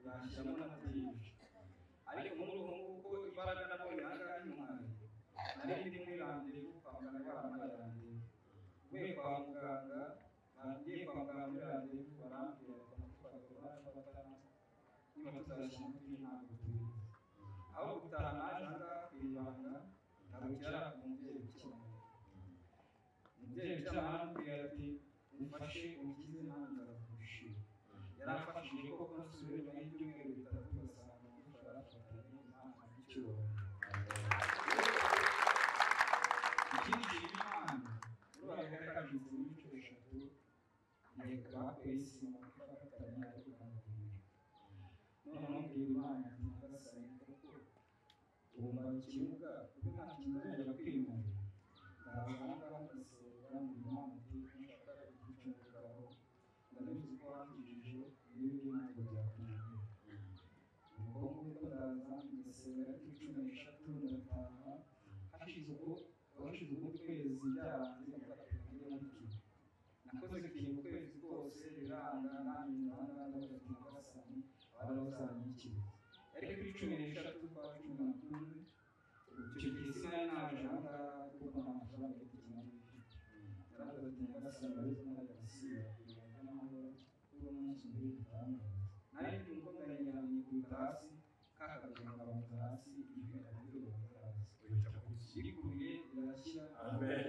yashyiramo na byinshi ariko muri ubu ngubu imbaraga nabonye ahangaha intwari nari ndi muri randevu kwa muganga barampaye uvuye kwa muganga bagiye kwa muganga muri randevu barambwira barafata niba tuzashyira muri ntabwo tubizi aho gutaha naje ahangaha ku ibanga ngarukira umubyeyi ukimara umubyeyi ukimara arambwira ati umfashe ukize nanjye nzakugushira yarafashije koko nasubire nyuma y'ibyumweru bitatu basanga barafatanye Imana icyubahiro ikindi kintu Imana urubaga kabizi n'inshuro eshatu yego bakuye isima bakafatanya ariko ntabwira noneho mbwira Imana ati nyagasani koko ugomba ikibuga kuko nta kintu uzajya kwimurira ndazahangaha ndasenga mu Imana ati nshaka igicumbikaho ndabizi ko wakijije n'ibindi ntabwo byakunaniye ubwo nguko ndaza ngasenga ariko 13 ndataha hashize ubundi kwezi byarangiye mfatakanije n'iki nakoze ikintu ukwezi kose biranga nanjye ndanga ndabafite nyagasani barazanyikira ariko kuri 13 kwa 11 icyo gihe sinari naje ahangaha kuko nta mafaranga mfite ikintu yaravuze ati nyagasani barizo n'agasiba kugira n'amahoro kuko umunsi mbere gitangaza nari ndi umukomeye kwita hasi kakagenda ngabanza hasi ibintu by'urubanza hasi bikubiye irakira amen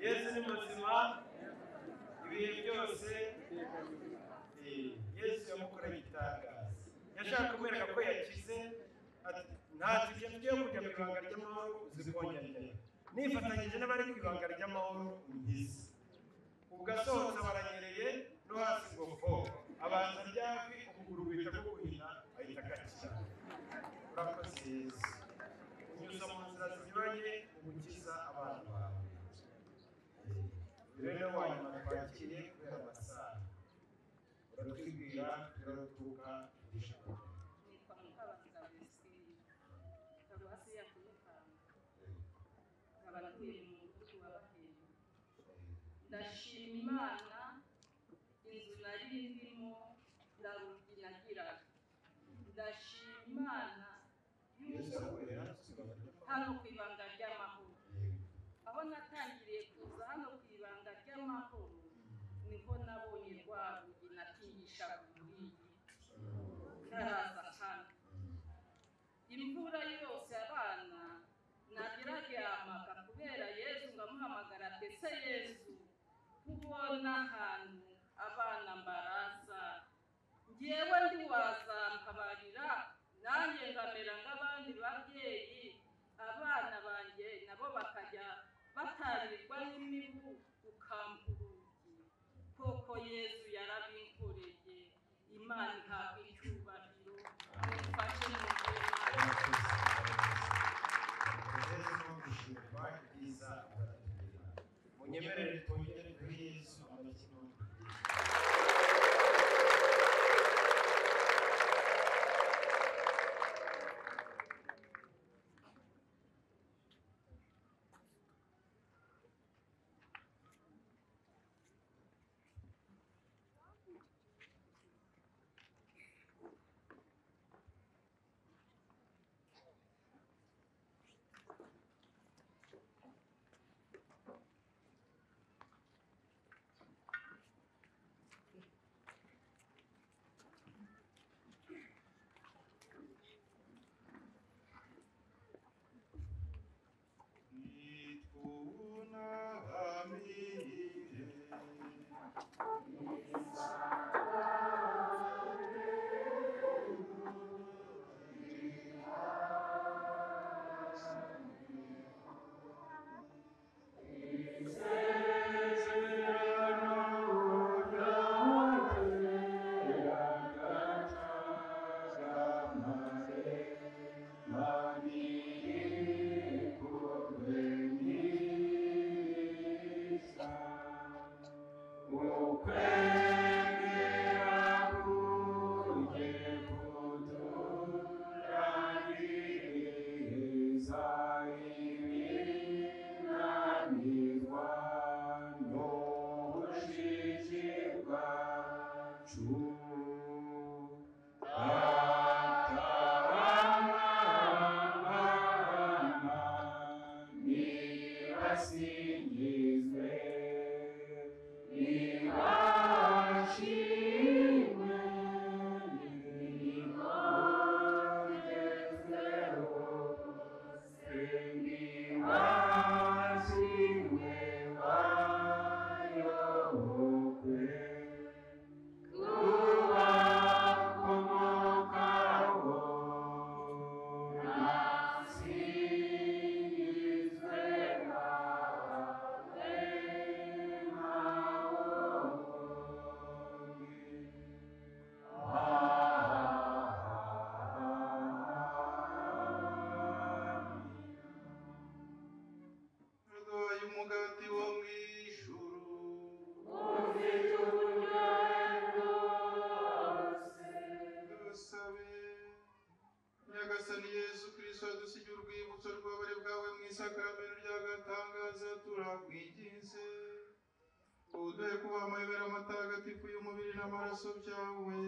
Yesu ni muzima ibihe byose Yesu yamukoreye igitangaza yashaka kumwereka ko yakize nta tujya kujya mu ibanga ry'amahoro uzikongera nifatanyije n'abari ku ibanga ry'amahoro ngize ubwo asohotse baranyereye no hasi ngo fo abanza ryafi ukuguru guhita guhina ahita akakira urakoze Yesu unyuza mu nzira zinyuranye ugukiza abantu bawe rero wanyuma twakiriye kubera amasaha uratwibwira turatuka dushaka nitwa Mukabanza Besi Kabasi ya Kumukanga nkabatuye mu mudugudu wa Bahembe ndashima Imana inzu nari ndimo ndabuginagira ndashima Imana hano ku ibanga ry'amahoro aho natangiriye kuza hano ku ibanga ry'amahoro niho nabonye rwarugi natingisha muri ntaraza hano imvura yose abana nagiraryamaga kubera Yesu ngamuhamagara ese Yesu kubona ahantu abana mbaraza ngewe ndi wazamkabarira nanjye ngamera nk'abandi babyeyi abana banjye nabo bakajya batarirwa n'imibu ukampurugi koko Yesu yarabinkoreye Imana ihabwa icyubahiro mufashe mu munyemerere twongere kuri Yesu amakino Nihasingizwe, nihashimwe, nihongezweho, nihashimwe wayobokwe, kubakomokaho, nasingizwe nawe Urwaye umugati wo mu ijuru, ufite uburyohe bwose. dusabe. Nyagasani Yesu Kristo adusigiye urwibutso rw'abari bwawe mu isakaramentu ry'agatangaza, turakwinginze uduhe kuba amayobera amatagatifu y'umubiri n'amaraso byawe,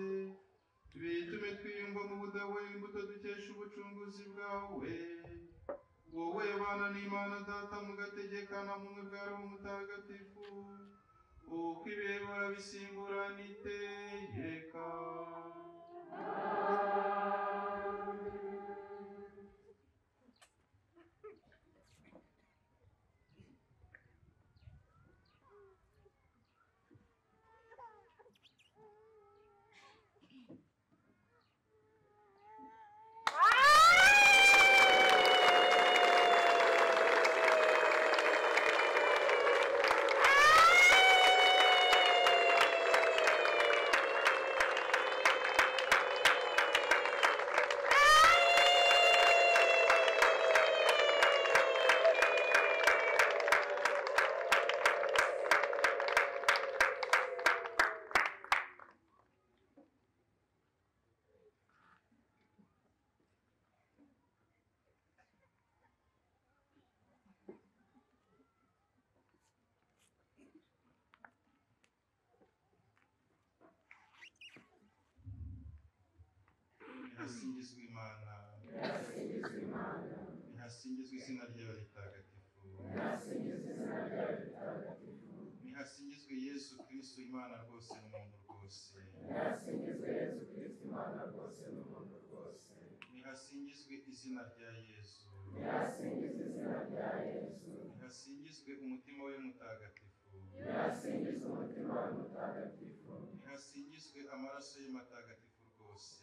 bitume twiyumva mu budahwema imbuto dukesha ubucunguzi bwawe, wowe bana n'Imana Data mugategekana mu bumwe bwa Roho Mutagatifu, uko ibihe bihora bisimburana iteka. Nihasingizwe Imana, nihasingizwe izina ryawe ritagatifu, nihasingizwe Yesu Kristo Imana rwose n'umuntu rwose, nihasingizwe izina rya Yesu, nihasingizwe umutima we mutagatifu, nihasingizwe amaraso ye matagatifu rwose,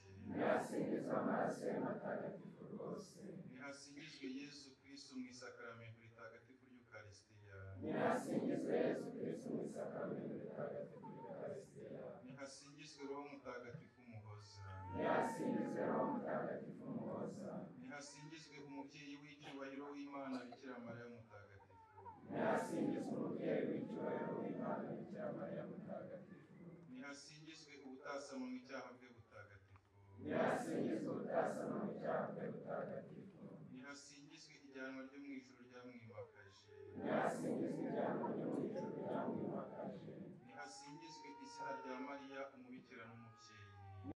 nihasingizwe Yesu Kristo mu isakaramentu ritagatifu ry'Ukaristiya, nihasingizwe Roho Mutagatifu umuhoza, nihasingizwe umubyeyi w'icyubahiro w'Imana Bikira Mariya mutagatifu, nihasingizwe ubutasama mu icyaha bwe butagatifu, nihasingizwe ijyanwa ryo mu ijuru ryamwimakaje, nihasingizwe izina rya Mariya umubikira n'umubyeyi